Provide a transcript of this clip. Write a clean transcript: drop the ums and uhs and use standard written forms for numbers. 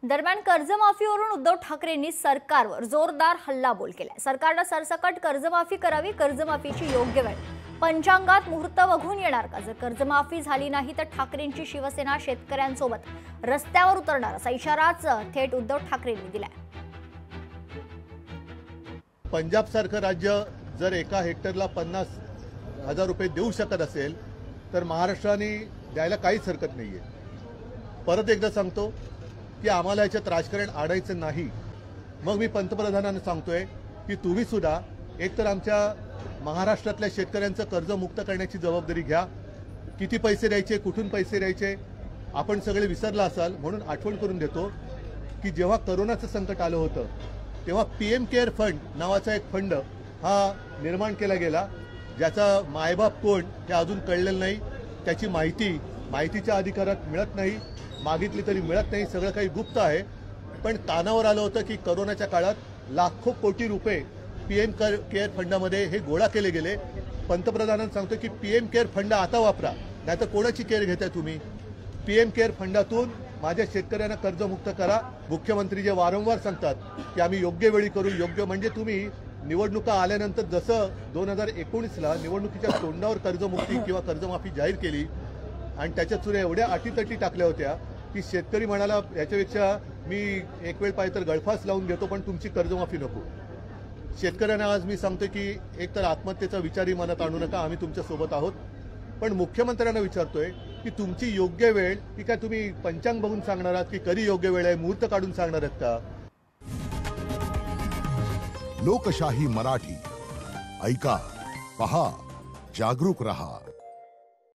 दरम्यान कर्जमाफीवरून उद्धव ठाकरेंनी सरकारवर जोरदार हल्लाबोल केलाय। सरकारला सरसकट कर्जमाफी करावी, कर्जमाफीची योग्य वेळ पंचांगात मुहूर्त बघून येणार का? जर कर्जमाफी झाली नाही तर ठाकरेंची शिवसेना शेतकऱ्यांसोबत रस्त्यावर उतरणार असा इशाराच थेट उद्धव ठाकरेंनी दिलाय। पंजाब सारखं राज्य जर एका हेक्टरला 50,000 रुपये देऊ शकत असेल तर महाराष्ट्राने द्यायला काहीच हरकत नाहीये। परत एकदा सांगतो की आम्हाला याच्यात राजकारण आडायचं नाही। मग मी पंतप्रधानांना सांगतोय की तुम्ही सुद्धा एकतर आमच्या महाराष्ट्रातल्या शेतकऱ्यांचं कर्ज मुक्त करण्याची जबाबदारी घ्या। किती पैसे द्यायचे, कुठून पैसे द्यायचे आपण सगळे विसरला असाल, म्हणून आठवण करून देतो की जेव्हा कोरोनाचं संकट आलं होतं तेव्हा पीएम केअर फंड नावाचा एक फंड हा निर्माण केला गेला, ज्याचा मायबाप कोण हे अजून कळलेलं नाही। त्याची माहितीच्या अधिकारात मिळत नाही, मागितली तरी मिळत नाही, सगळं काही गुप्त आहे। पण कानावर आलं होतं की कोरोनाच्या काळात लाखो कोटी रुपये पीएम केअर फंडामध्ये हे गोळा केले गेले। पंतप्रधानांना सांगतो की पीएम केअर फंड आता वापरा, नाहीतर कोणाची केअर घेताय तुम्ही? पीएम केअर फंडातून माझ्या शेतकऱ्यांना कर्जमुक्त करा। मुख्यमंत्री जे वारंवार सांगतात की आम्ही योग्य वेळी करू, योग्य म्हणजे तुम्ही निवडणुका आल्यानंतर जसं 2019ला निवडणुकीच्या तोंडावर कर्जमुक्ती किंवा कर्जमाफी जाहीर केली आणि त्याच्यात सुद्धा एवढ्या अटीतटी टाकल्या होत्या की शेतकरी म्हणाला याच्यापेक्षा मी एक वेळ पाहिजे तर गळफास लावून घेतो पण तुमची कर्जमाफी नको। शेतकऱ्यांना आज मी सांगतो की एकतर आत्महत्येचा विचारही मनात आणू नका, आम्ही तुमच्या सोबत आहोत। पण मुख्यमंत्र्यांना विचारतोय की तुमची योग्य वेळ की काय तुम्ही पंचांग बघून सांगणार आहात की कधी योग्य वेळ आहे, मुहूर्त काढून सांगणार आहेत का? लोकशाही मराठी ऐका, पहा, जागरूक रहा।